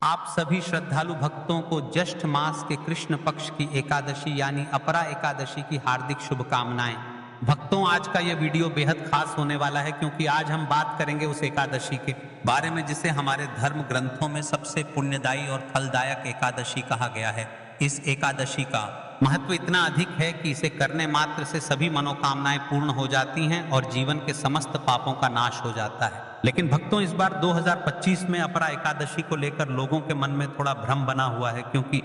आप सभी श्रद्धालु भक्तों को ज्येष्ठ मास के कृष्ण पक्ष की एकादशी यानी अपरा एकादशी की हार्दिक शुभकामनाएं। भक्तों, आज का यह वीडियो बेहद खास होने वाला है क्योंकि आज हम बात करेंगे उस एकादशी के बारे में जिसे हमारे धर्म ग्रंथों में सबसे पुण्यदायी और फलदायक एकादशी कहा गया है। इस एकादशी का महत्व इतना अधिक है कि इसे करने मात्र से सभी मनोकामनाएं पूर्ण हो जाती हैं और जीवन के समस्त पापों का नाश हो जाता है। लेकिन भक्तों, इस बार 2025 में अपरा एकादशी को लेकर लोगों के मन में थोड़ा भ्रम बना हुआ है क्योंकि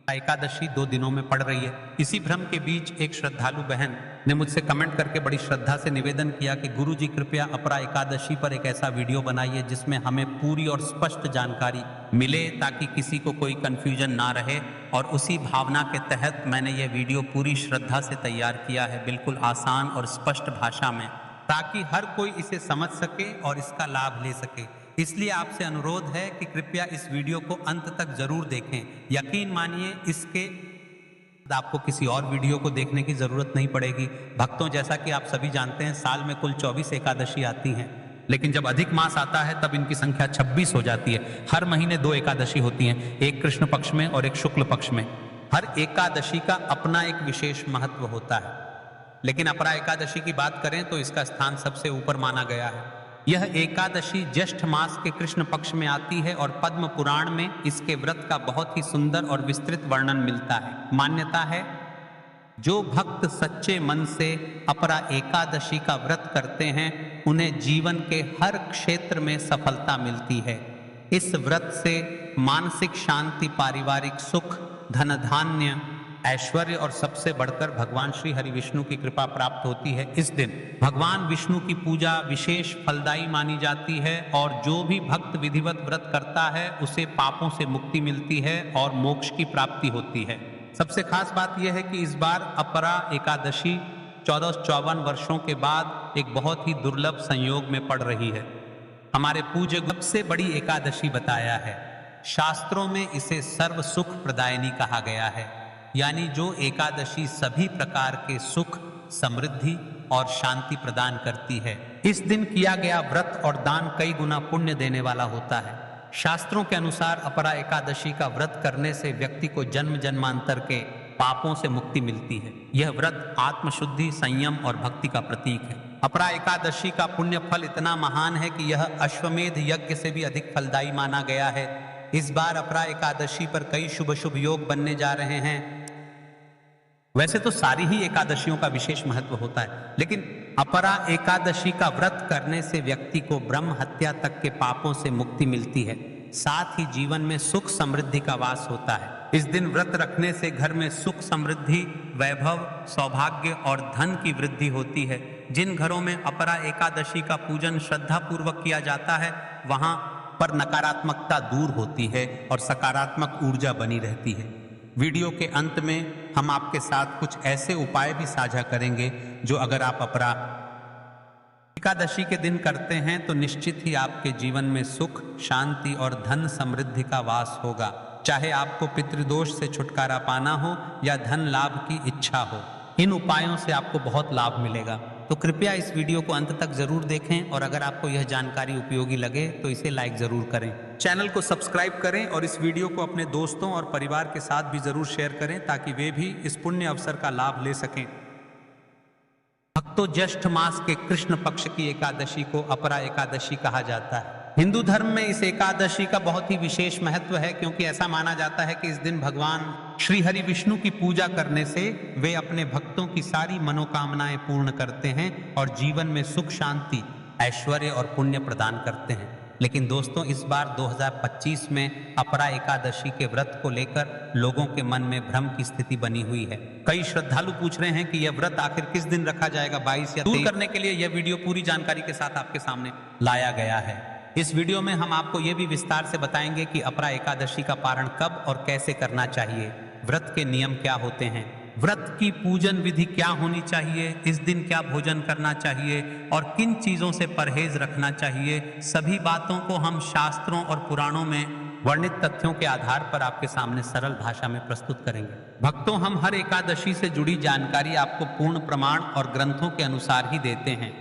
एकादशी 2 दिनों में पड़ रही है। इसी भ्रम के बीच एक श्रद्धालु बहन ने मुझसे कमेंट करके बड़ी श्रद्धा से निवेदन किया कि गुरुजी कृपया अपरा एकादशी पर एक ऐसा वीडियो बनाइए जिसमें हमें पूरी और स्पष्ट जानकारी मिले ताकि किसी को कोई कंफ्यूजन ना रहे। और उसी भावना के तहत मैंने ये वीडियो पूरी श्रद्धा से तैयार किया है, बिल्कुल आसान और स्पष्ट भाषा में, ताकि हर कोई इसे समझ सके और इसका लाभ ले सके। इसलिए आपसे अनुरोध है कि कृपया इस वीडियो को अंत तक जरूर देखें। यकीन मानिए, इसके आपको किसी और वीडियो को देखने की जरूरत नहीं पड़ेगी। भक्तों, जैसा कि आप सभी जानते हैं, साल में कुल 24 एकादशी आती हैं, लेकिन जब अधिक मास आता है तब इनकी संख्या 26 हो जाती है। हर महीने 2 एकादशी होती हैं, एक कृष्ण पक्ष में और एक शुक्ल पक्ष में। हर एकादशी का अपना एक विशेष महत्व होता है, लेकिन अपरा एकादशी की बात करें तो इसका स्थान सबसे ऊपर माना गया है। यह एकादशी ज्येष्ठ मास के कृष्ण पक्ष में आती है और पद्म पुराण में इसके व्रत का बहुत ही सुंदर और विस्तृत वर्णन मिलता है। मान्यता है, जो भक्त सच्चे मन से अपरा एकादशी का व्रत करते हैं उन्हें जीवन के हर क्षेत्र में सफलता मिलती है। इस व्रत से मानसिक शांति, पारिवारिक सुख, धन धान्य, ऐश्वर्य और सबसे बढ़कर भगवान श्री हरि विष्णु की कृपा प्राप्त होती है। इस दिन भगवान विष्णु की पूजा विशेष फलदायी मानी जाती है और जो भी भक्त विधिवत व्रत करता है उसे पापों से मुक्ति मिलती है और मोक्ष की प्राप्ति होती है। सबसे खास बात यह है कि इस बार अपरा एकादशी 1454 वर्षों के बाद एक बहुत ही दुर्लभ संयोग में पड़ रही है। हमारे पूज्य सबसे बड़ी एकादशी बताया है। शास्त्रों में इसे सर्व सुख प्रदायिनी कहा गया है, यानी जो एकादशी सभी प्रकार के सुख, समृद्धि और शांति प्रदान करती है। इस दिन किया गया व्रत और दान कई गुना पुण्य देने वाला होता है। शास्त्रों के अनुसार अपरा एकादशी का व्रत करने से व्यक्ति को जन्म जन्मांतर के पापों से मुक्ति मिलती है। यह व्रत आत्मशुद्धि, संयम और भक्ति का प्रतीक है। अपरा एकादशी का पुण्य फल इतना महान है कि यह अश्वमेध यज्ञ से भी अधिक फलदायी माना गया है। इस बार अपरा एकादशी पर कई शुभ शुभ योग बनने जा रहे हैं। वैसे तो सारी ही एकादशियों का विशेष महत्व होता है, लेकिन अपरा एकादशी का व्रत करने से व्यक्ति को ब्रह्म हत्या तक के पापों से मुक्ति मिलती है। साथ ही जीवन में सुख समृद्धि का वास होता है। इस दिन व्रत रखने से घर में सुख समृद्धि, वैभव, सौभाग्य और धन की वृद्धि होती है। जिन घरों में अपरा एकादशी का पूजन श्रद्धा पूर्वक किया जाता है वहां पर नकारात्मकता दूर होती है और सकारात्मक ऊर्जा बनी रहती है। वीडियो के अंत में हम आपके साथ कुछ ऐसे उपाय भी साझा करेंगे जो अगर आप अपरा एकादशी के दिन करते हैं तो निश्चित ही आपके जीवन में सुख, शांति और धन समृद्धि का वास होगा। चाहे आपको पितृदोष से छुटकारा पाना हो या धन लाभ की इच्छा हो, इन उपायों से आपको बहुत लाभ मिलेगा। तो कृपया इस वीडियो को अंत तक जरूर देखें और अगर आपको यह जानकारी उपयोगी लगे तो इसे लाइक जरूर करें। चैनल को सब्सक्राइब करें और इस वीडियो को अपने दोस्तों और परिवार के साथ भी जरूर शेयर करें ताकि वे भी इस पुण्य अवसर का लाभ ले सकें। भक्तों, ज्येष्ठ मास के कृष्ण पक्ष की एकादशी को अपरा एकादशी कहा जाता है। हिंदू धर्म में इस एकादशी का बहुत ही विशेष महत्व है क्योंकि ऐसा माना जाता है कि इस दिन भगवान श्री हरि विष्णु की पूजा करने से वे अपने भक्तों की सारी मनोकामनाएं पूर्ण करते हैं और जीवन में सुख, शांति, ऐश्वर्य और पुण्य प्रदान करते हैं। लेकिन दोस्तों, इस बार 2025 में अपरा एकादशी के व्रत को लेकर लोगों के मन में भ्रम की स्थिति बनी हुई है। कई श्रद्धालु पूछ रहे हैं कि यह व्रत आखिर किस दिन रखा जाएगा, 22 या 23। दूर करने के लिए यह वीडियो पूरी जानकारी के साथ आपके सामने लाया गया है। इस वीडियो में हम आपको यह भी विस्तार से बताएंगे कि अपरा एकादशी का पारण कब और कैसे करना चाहिए, व्रत के नियम क्या होते हैं, व्रत की पूजन विधि क्या होनी चाहिए, इस दिन क्या भोजन करना चाहिए और किन चीजों से परहेज रखना चाहिए। सभी बातों को हम शास्त्रों और पुराणों में वर्णित तथ्यों के आधार पर आपके सामने सरल भाषा में प्रस्तुत करेंगे। भक्तों, हम हर एकादशी से जुड़ी जानकारी आपको पूर्ण प्रमाण और ग्रंथों के अनुसार ही देते हैं।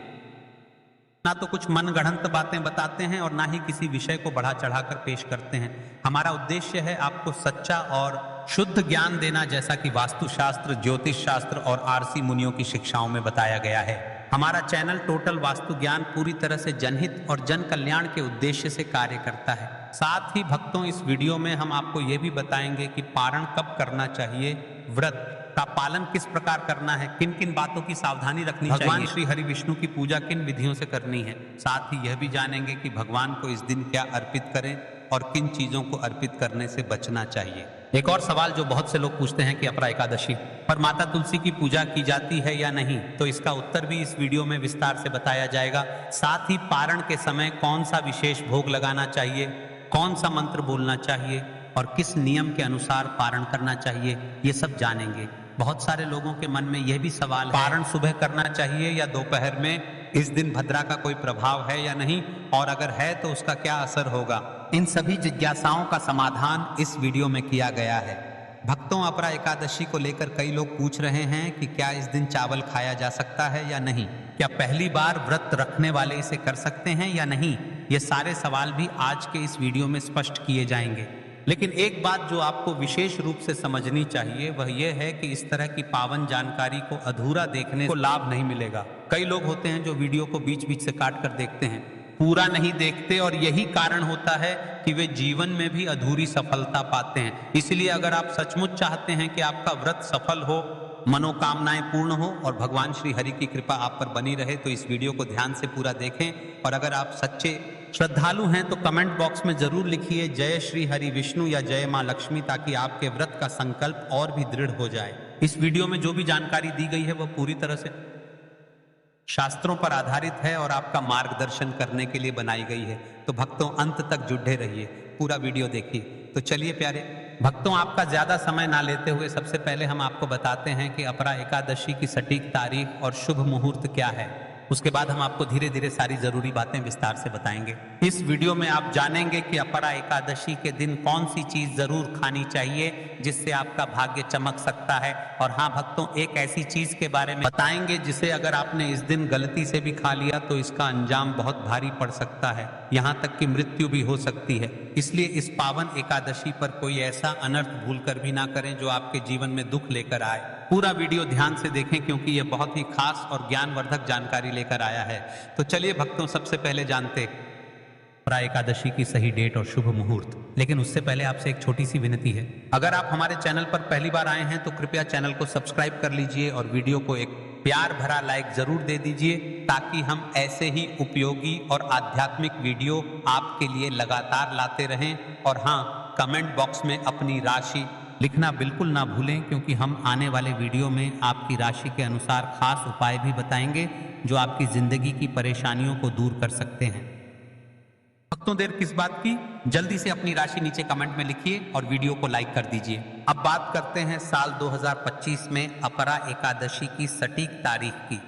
ना तो कुछ मनगढ़ंत बातें बताते हैं और ना ही किसी विषय को बढ़ा चढ़ाकर पेश करते हैं। हमारा उद्देश्य है आपको सच्चा और शुद्ध ज्ञान देना, जैसा कि वास्तुशास्त्र, ज्योतिष शास्त्र और आरसी मुनियों की शिक्षाओं में बताया गया है। हमारा चैनल टोटल वास्तु ज्ञान पूरी तरह से जनहित और जन कल्याण के उद्देश्य से कार्य करता है। साथ ही भक्तों, इस वीडियो में हम आपको यह भी बताएंगे कि पारण कब करना चाहिए, व्रत का पालन किस प्रकार करना है, किन किन बातों की सावधानी रखनी चाहिए, भगवान श्री हरि विष्णु की पूजा किन विधियों से करनी है। साथ ही यह भी जानेंगे कि भगवान को इस दिन क्या अर्पित करें और किन चीजों को अर्पित करने से बचना चाहिए। एक और सवाल जो बहुत से लोग पूछते हैं कि अपरा एकादशी पर माता तुलसी की पूजा की जाती है या नहीं, तो इसका उत्तर भी इस वीडियो में विस्तार से बताया जाएगा। साथ ही पारण के समय कौन सा विशेष भोग लगाना चाहिए, कौन सा मंत्र बोलना चाहिए और किस नियम के अनुसार पारण करना चाहिए, ये सब जानेंगे। बहुत सारे लोगों के मन में यह भी सवाल है, पारण सुबह करना चाहिए या दोपहर में, इस दिन भद्रा का कोई प्रभाव है या नहीं, और अगर है तो उसका क्या असर होगा। इन सभी जिज्ञासाओं का समाधान इस वीडियो में किया गया है। भक्तों, अपरा एकादशी को लेकर कई लोग पूछ रहे हैं कि क्या इस दिन चावल खाया जा सकता है या नहीं, क्या पहली बार व्रत रखने वाले इसे कर सकते हैं या नहीं। ये सारे सवाल भी आज के इस वीडियो में स्पष्ट किए जाएंगे। लेकिन एक बात जो आपको विशेष रूप से समझनी चाहिए वह यह है कि इस तरह की पावन जानकारी को अधूरा देखने को लाभ नहीं मिलेगा। कई लोग होते हैं जो वीडियो को बीच बीच से काट कर देखते हैं, पूरा नहीं देखते, और यही कारण होता है कि वे जीवन में भी अधूरी सफलता पाते हैं। इसलिए अगर आप सचमुच चाहते हैं कि आपका व्रत सफल हो, मनोकामनाएं पूर्ण हो और भगवान श्री हरि की कृपा आप पर बनी रहे, तो इस वीडियो को ध्यान से पूरा देखें। और अगर आप सच्चे श्रद्धालु हैं तो कमेंट बॉक्स में जरूर लिखिए जय श्री हरि विष्णु या जय मां लक्ष्मी, ताकि आपके व्रत का संकल्प और भी दृढ़ हो जाए। इस वीडियो में जो भी जानकारी दी गई है वह पूरी तरह से शास्त्रों पर आधारित है और आपका मार्गदर्शन करने के लिए बनाई गई है। तो भक्तों, अंत तक जुड़े रहिए, पूरा वीडियो देखिए। तो चलिए प्यारे भक्तों, आपका ज्यादा समय ना लेते हुए सबसे पहले हम आपको बताते हैं कि अपरा एकादशी की सटीक तारीख और शुभ मुहूर्त क्या है। उसके बाद हम आपको धीरे धीरे सारी जरूरी बातें विस्तार से बताएंगे। इस वीडियो में आप जानेंगे कि अपरा एकादशी के दिन कौन सी चीज जरूर खानी चाहिए जिससे आपका भाग्य चमक सकता है। और हाँ भक्तों, एक ऐसी चीज के बारे में बताएंगे जिसे अगर आपने इस दिन गलती से भी खा लिया तो इसका अंजाम बहुत भारी पड़ सकता है, यहाँ तक कि मृत्यु भी हो सकती है। इसलिए इस पावन एकादशी पर कोई ऐसा अनर्थ भूलकर भी ना करें जो आपके जीवन में दुख लेकर आए। पूरा वीडियो ध्यान से देखें क्योंकि यह बहुत ही खास और ज्ञानवर्धक जानकारी लेकर आया है। तो चलिए भक्तों, सबसे पहले जानते अपरा एकादशी की सही डेट और शुभ मुहूर्त। लेकिन उससे पहले आपसे एक छोटी सी विनती है, अगर आप हमारे चैनल पर पहली बार आए हैं तो कृपया चैनल को सब्सक्राइब कर लीजिए और वीडियो को एक प्यार भरा लाइक जरूर दे दीजिए, ताकि हम ऐसे ही उपयोगी और आध्यात्मिक वीडियो आपके लिए लगातार लाते रहें। और हाँ, कमेंट बॉक्स में अपनी राशि लिखना बिल्कुल ना भूलें, क्योंकि हम आने वाले वीडियो में आपकी राशि के अनुसार खास उपाय भी बताएंगे जो आपकी जिंदगी की परेशानियों को दूर कर सकते हैं। भक्तों, देर किस बात की, जल्दी से अपनी राशि नीचे कमेंट में लिखिए और वीडियो को लाइक कर दीजिए। अब बात करते हैं साल 2025 में अपरा एकादशी की सटीक तारीख की।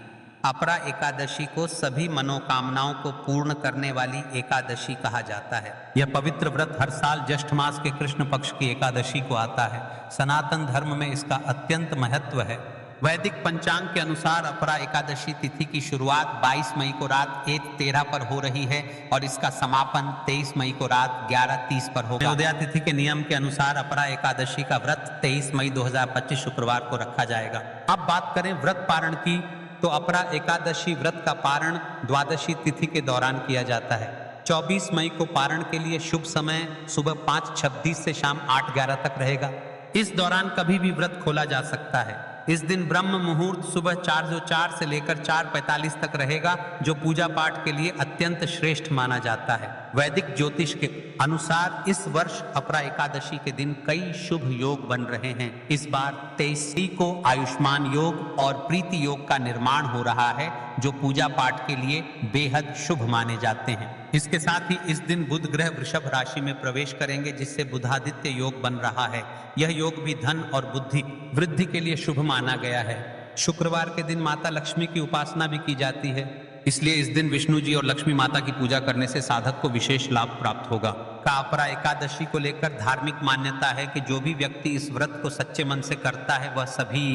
अपरा एकादशी को सभी मनोकामनाओं को पूर्ण करने वाली एकादशी कहा जाता है। यह पवित्र व्रत हर साल ज्येष्ठ मास के कृष्ण पक्ष की एकादशी को आता है। सनातन धर्म में इसका अत्यंत महत्व है। वैदिक पंचांग के अनुसार अपरा एकादशी तिथि की शुरुआत 22 मई को रात 1:13 पर हो रही है और इसका समापन 23 मई को रात 11:30 पर होगा। उदया तिथि के नियम के अनुसार अपरा एकादशी का व्रत 23 मई 2025 शुक्रवार को रखा जाएगा। अब बात करें व्रत पारण की, तो अपरा एकादशी व्रत का पारण द्वादशी तिथि के दौरान किया जाता है। 24 मई को पारण के लिए शुभ समय सुबह 5:26 से शाम 8:11 तक रहेगा। इस दौरान कभी भी व्रत खोला जा सकता है। इस दिन ब्रह्म मुहूर्त सुबह 4:04 से लेकर 4:45 तक रहेगा, जो पूजा पाठ के लिए अत्यंत श्रेष्ठ माना जाता है। वैदिक ज्योतिष के अनुसार इस वर्ष अपरा एकादशी के दिन कई शुभ योग बन रहे हैं। इस बार 23 को आयुष्मान योग और प्रीति योग का निर्माण हो रहा है, जो पूजा पाठ के लिए बेहद शुभ माने जाते हैं। इसके साथ ही इस दिन बुध ग्रह वृषभ राशि में प्रवेश करेंगे, जिससे बुधादित्य योग बन रहा है। यह योग भी धन और बुद्धि वृद्धि के लिए शुभ माना गया है। शुक्रवार के दिन माता लक्ष्मी की उपासना भी की जाती है, इसलिए इस दिन विष्णु जी और लक्ष्मी माता की पूजा करने से साधक को विशेष लाभ प्राप्त होगा। अपरा एकादशी को लेकर धार्मिक मान्यता है कि जो भी व्यक्ति इस व्रत को सच्चे मन से करता है वह सभी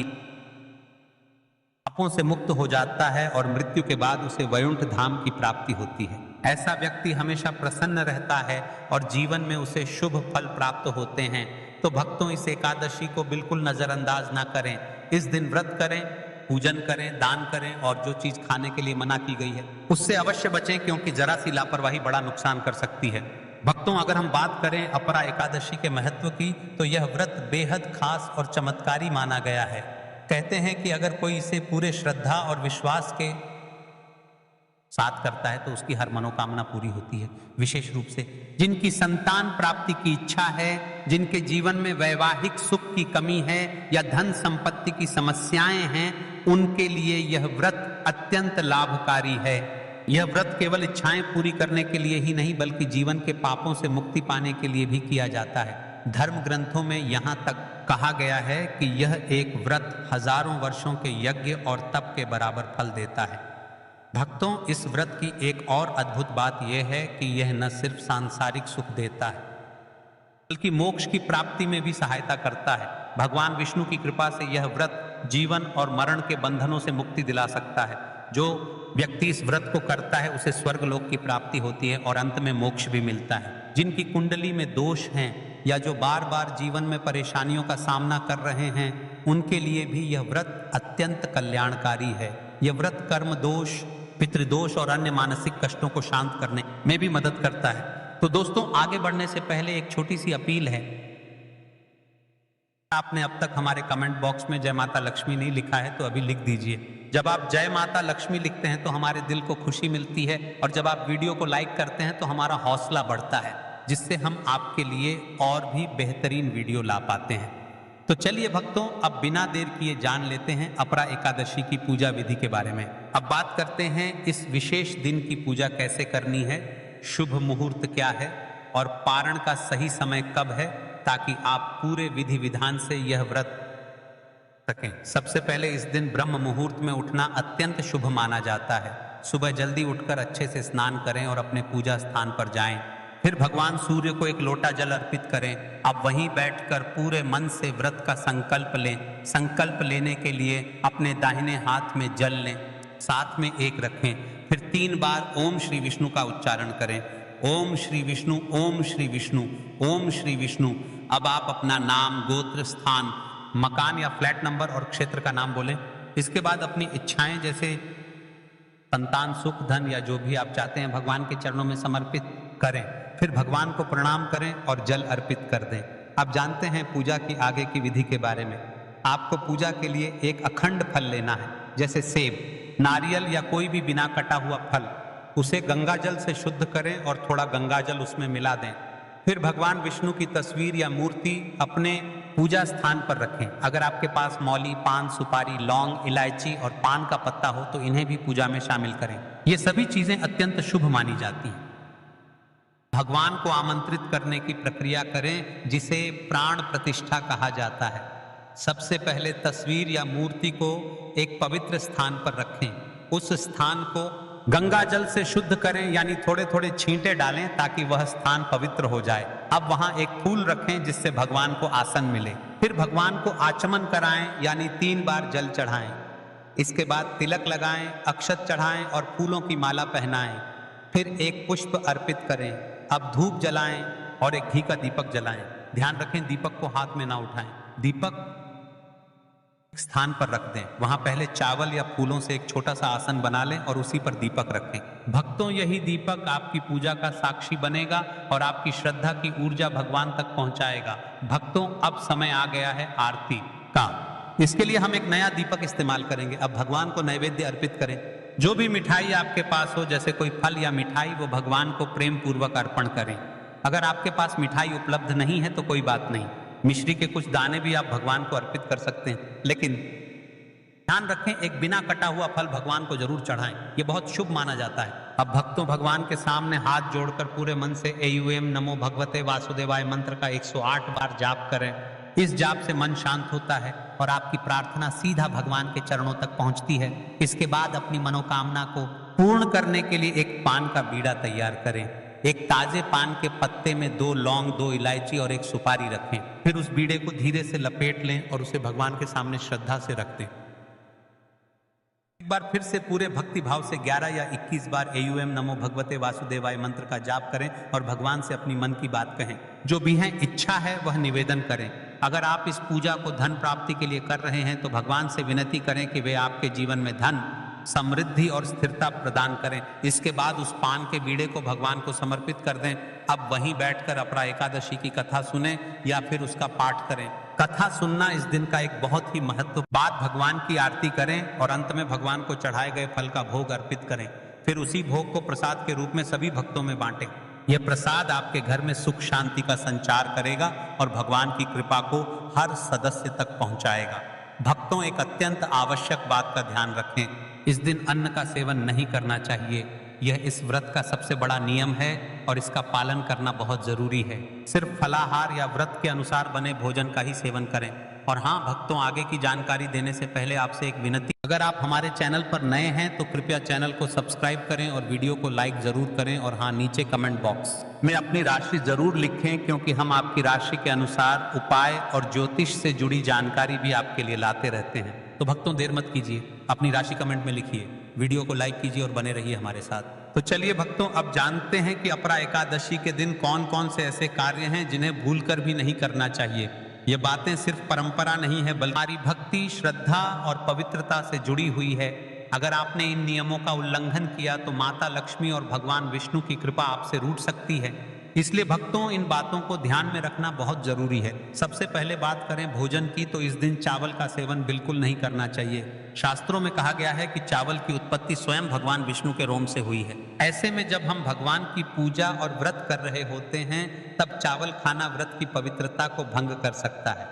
पापों से मुक्त हो जाता है और मृत्यु के बाद उसे वैकुंठ धाम की प्राप्ति होती है। ऐसा व्यक्ति हमेशा प्रसन्न रहता है और जीवन में उसे शुभ फल प्राप्त होते हैं। तो भक्तों, इस एकादशी को बिल्कुल नजरअंदाज ना करें। इस दिन व्रत करें, पूजन करें, दान करें और जो चीज खाने के लिए मना की गई है उससे अवश्य बचें, क्योंकि जरा सी लापरवाही बड़ा नुकसान कर सकती है। भक्तों, अगर हम बात करें अपरा एकादशी के महत्व की, तो यह व्रत बेहद खास और चमत्कारी माना गया है। कहते हैं कि अगर कोई इसे पूरे श्रद्धा और विश्वास के साथ करता है तो उसकी हर मनोकामना पूरी होती है। विशेष रूप से जिनकी संतान प्राप्ति की इच्छा है, जिनके जीवन में वैवाहिक सुख की कमी है या धन संपत्ति की समस्याएं हैं, उनके लिए यह व्रत अत्यंत लाभकारी है। यह व्रत केवल इच्छाएं पूरी करने के लिए ही नहीं, बल्कि जीवन के पापों से मुक्ति पाने के लिए भी किया जाता है। धर्म ग्रंथों में यहाँ तक कहा गया है कि यह एक व्रत हजारों वर्षों के यज्ञ और तप के बराबर फल देता है। भक्तों, इस व्रत की एक और अद्भुत बात यह है कि यह न सिर्फ सांसारिक सुख देता है, बल्कि मोक्ष की प्राप्ति में भी सहायता करता है। भगवान विष्णु की कृपा से यह व्रत जीवन और मरण के बंधनों से मुक्ति दिला सकता है। जो व्यक्ति इस व्रत को करता है उसे स्वर्ग लोक की प्राप्ति होती है और अंत में मोक्ष भी मिलता है। जिनकी कुंडली में दोष हैं या जो बार बार जीवन में परेशानियों का सामना कर रहे हैं, उनके लिए भी यह व्रत अत्यंत कल्याणकारी है। यह व्रत कर्म दोष, पितृदोष और अन्य मानसिक कष्टों को शांत करने में भी मदद करता है। तो दोस्तों, आगे बढ़ने से पहले एक छोटी सी अपील है। आपने अब तक हमारे कमेंट बॉक्स में जय माता लक्ष्मी नहीं लिखा है तो अभी लिख दीजिए। जब आप जय माता लक्ष्मी लिखते हैं तो हमारे दिल को खुशी मिलती है, और जब आप वीडियो को लाइक करते हैं तो हमारा हौसला बढ़ता है, जिससे हम आपके लिए और भी बेहतरीन वीडियो ला पाते हैं। तो चलिए भक्तों, अब बिना देर किए जान लेते हैं अपरा एकादशी की पूजा विधि के बारे में। अब बात करते हैं इस विशेष दिन की पूजा कैसे करनी है, शुभ मुहूर्त क्या है और पारण का सही समय कब है, ताकि आप पूरे विधि विधान से यह व्रत सकें। सबसे पहले इस दिन ब्रह्म मुहूर्त में उठना अत्यंत शुभ माना जाता है। सुबह जल्दी उठकर अच्छे से स्नान करें और अपने पूजा स्थान पर जाएं। फिर भगवान सूर्य को एक लोटा जल अर्पित करें। अब वहीं बैठकर पूरे मन से व्रत का संकल्प लें। संकल्प लेने के लिए अपने दाहिने हाथ में जल लें, साथ में एक रखें। फिर 3 बार ओम श्री विष्णु का उच्चारण करें। ओम श्री विष्णु, ओम श्री विष्णु, ओम श्री विष्णु। अब आप अपना नाम, गोत्र, स्थान, मकान या फ्लैट नंबर और क्षेत्र का नाम बोलें। इसके बाद अपनी इच्छाएं जैसे संतान, सुख, धन या जो भी आप चाहते हैं भगवान के चरणों में समर्पित करें। फिर भगवान को प्रणाम करें और जल अर्पित कर दें। आप जानते हैं पूजा की आगे की विधि के बारे में। आपको पूजा के लिए एक अखंड फल लेना है, जैसे सेब, नारियल या कोई भी बिना कटा हुआ फल। उसे गंगाजल से शुद्ध करें और थोड़ा गंगाजल उसमें मिला दें। फिर भगवान विष्णु की तस्वीर या मूर्ति अपने पूजा स्थान पर रखें। अगर आपके पास मौली, पान, सुपारी, लौंग, इलायची और पान का पत्ता हो तो इन्हें भी पूजा में शामिल करें। ये सभी चीजें अत्यंत शुभ मानी जाती हैं। भगवान को आमंत्रित करने की प्रक्रिया करें, जिसे प्राण प्रतिष्ठा कहा जाता है। सबसे पहले तस्वीर या मूर्ति को एक पवित्र स्थान पर रखें। उस स्थान को गंगा जल से शुद्ध करें, यानी थोड़े थोड़े छींटे डालें ताकि वह स्थान पवित्र हो जाए। अब वहां एक फूल रखें जिससे भगवान को आसन मिले। फिर भगवान को आचमन कराएं, यानी 3 बार जल चढ़ाएं। इसके बाद तिलक लगाएं, अक्षत चढ़ाएं और फूलों की माला पहनाएं। फिर एक पुष्प अर्पित करें। अब धूप जलाएं और एक घी का दीपक जलाएं। ध्यान रखें दीपक को हाथ में ना उठाएं। दीपक स्थान पर रख दें। वहां पहले चावल या फूलों से एक छोटा सा आसन बना लें और उसी पर दीपक रखें। भक्तों, यही दीपक आपकी पूजा का साक्षी बनेगा और आपकी श्रद्धा की ऊर्जा भगवान तक पहुंचाएगा। भक्तों, अब समय आ गया है आरती का। इसके लिए हम एक नया दीपक इस्तेमाल करेंगे। अब भगवान को नैवेद्य अर्पित करें। जो भी मिठाई आपके पास हो, जैसे कोई फल या मिठाई, वो भगवान को प्रेम पूर्वक अर्पण करें। अगर आपके पास मिठाई उपलब्ध नहीं है तो कोई बात नहीं, मिश्री के कुछ दाने भी आप भगवान को अर्पित कर सकते हैं। लेकिन ध्यान रखें, एक बिना कटा हुआ फल भगवान को जरूर चढ़ाएं। ये बहुत शुभ माना जाता है। अब भक्तों, भगवान के सामने हाथ जोड़कर पूरे मन से एयूएम नमो भगवते वासुदेवाय मंत्र का 108 बार जाप करें। इस जाप से मन शांत होता है और आपकी प्रार्थना सीधा भगवान के चरणों तक पहुंचती है। इसके बाद अपनी मनोकामना को पूर्ण करने के लिए एक पान का बीड़ा तैयार करें। एक ताजे पान के पत्ते में 2 लौंग, 2 इलायची और एक सुपारी रखें। फिर उस बीड़े को धीरे से लपेट लें और उसे भगवान के सामने श्रद्धा से रख दें। एक बार फिर से पूरे भक्ति भाव से 11 या 21 बार AUM नमो भगवते वासुदेवाय मंत्र का जाप करें और भगवान से अपनी मन की बात कहें। जो भी है इच्छा है वह निवेदन करें। अगर आप इस पूजा को धन प्राप्ति के लिए कर रहे हैं तो भगवान से विनती करें कि वे आपके जीवन में धन, समृद्धि और स्थिरता प्रदान करें। इसके बाद उस पान के बीड़े को भगवान को समर्पित कर दें। अब वहीं बैठकर अपरा एकादशी की कथा सुने या फिर उसका पाठ करें। कथा सुनना इस दिन का एक बहुत ही महत्व। बाद भगवान की आरती करें और अंत में भगवान को चढ़ाए गए फल का भोग अर्पित करें। फिर उसी भोग को प्रसाद के रूप में सभी भक्तों में बांटें। यह प्रसाद आपके घर में सुख शांति का संचार करेगा और भगवान की कृपा को हर सदस्य तक पहुंचाएगा। भक्तों, एक अत्यंत आवश्यक बात का ध्यान रखें। इस दिन अन्न का सेवन नहीं करना चाहिए। यह इस व्रत का सबसे बड़ा नियम है और इसका पालन करना बहुत जरूरी है। सिर्फ फलाहार या व्रत के अनुसार बने भोजन का ही सेवन करें। और हाँ भक्तों, आगे की जानकारी देने से पहले आपसे एक विनती, अगर आप हमारे चैनल पर नए हैं तो कृपया चैनल को सब्सक्राइब करें और वीडियो को लाइक जरूर करें। और हाँ, नीचे कमेंट बॉक्स में अपनी राशि जरूर लिखें, क्योंकि हम आपकी राशि के अनुसार उपाय और ज्योतिष से जुड़ी जानकारी भी आपके लिए लाते रहते हैं। तो भक्तों, देर मत कीजिए, अपनी राशि कमेंट में लिखिए, वीडियो को लाइक कीजिए और बने रहिए हमारे साथ। तो चलिए भक्तों, अब जानते हैं कि अपरा एकादशी के दिन कौन कौन से ऐसे कार्य हैं जिन्हें भूलकर भी नहीं करना चाहिए। ये बातें सिर्फ परंपरा नहीं है, बल्कि हमारी भक्ति, श्रद्धा और पवित्रता से जुड़ी हुई है। अगर आपने इन नियमों का उल्लंघन किया तो माता लक्ष्मी और भगवान विष्णु की कृपा आपसे रूठ सकती है। इसलिए भक्तों, इन बातों को ध्यान में रखना बहुत जरूरी है। सबसे पहले बात करें भोजन की, तो इस दिन चावल का सेवन बिल्कुल नहीं करना चाहिए। शास्त्रों में कहा गया है कि चावल की उत्पत्ति स्वयं भगवान विष्णु के रोम से हुई है। ऐसे में जब हम भगवान की पूजा और व्रत कर रहे होते हैं तब चावल खाना व्रत की पवित्रता को भंग कर सकता है।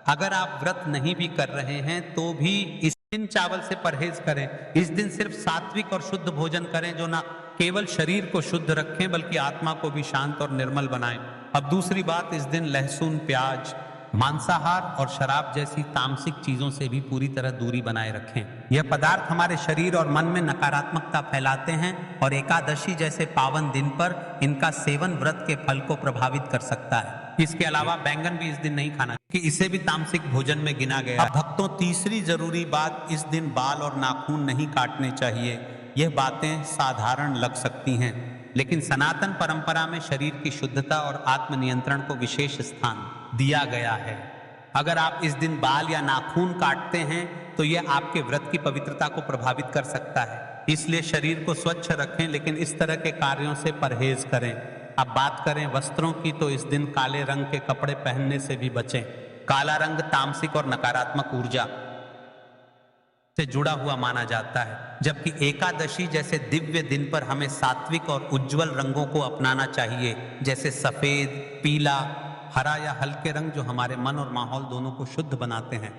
अगर आप व्रत नहीं भी कर रहे हैं तो भी इस दिन चावल से परहेज करें। इस दिन सिर्फ सात्विक और शुद्ध भोजन करें, जो ना केवल शरीर को शुद्ध रखें बल्कि आत्मा को भी शांत और निर्मल बनाएं। अब दूसरी बात, इस दिन लहसुन, प्याज, मांसाहार और शराब जैसी तामसिक चीजों से भी पूरी तरह दूरी बनाए रखें। यह पदार्थ हमारे शरीर और मन में नकारात्मकता फैलाते हैं और एकादशी जैसे पावन दिन पर इनका सेवन व्रत के फल को प्रभावित कर सकता है। इसके अलावा बैंगन भी इस दिन नहीं खाना, कि इसे भी तामसिक भोजन में गिना गया है। भक्तों, तीसरी जरूरी बात, इस दिन बाल और नाखून नहीं काटने चाहिए। यह बातें साधारण लग सकती हैं, लेकिन सनातन परंपरा में शरीर की शुद्धता और आत्मनियंत्रण को विशेष स्थान दिया गया है। अगर आप इस दिन बाल या नाखून काटते हैं तो यह आपके व्रत की पवित्रता को प्रभावित कर सकता है। इसलिए शरीर को स्वच्छ रखें, लेकिन इस तरह के कार्यों से परहेज करें। अब बात करें वस्त्रों की, तो इस दिन काले रंग के कपड़े पहनने से भी बचें। काला रंग तामसिक और नकारात्मक ऊर्जा से जुड़ा हुआ माना जाता है, जबकि एकादशी जैसे दिव्य दिन पर हमें सात्विक और उज्जवल रंगों को अपनाना चाहिए, जैसे सफेद, पीला, हरा या हल्के रंग, जो हमारे मन और माहौल दोनों को शुद्ध बनाते हैं।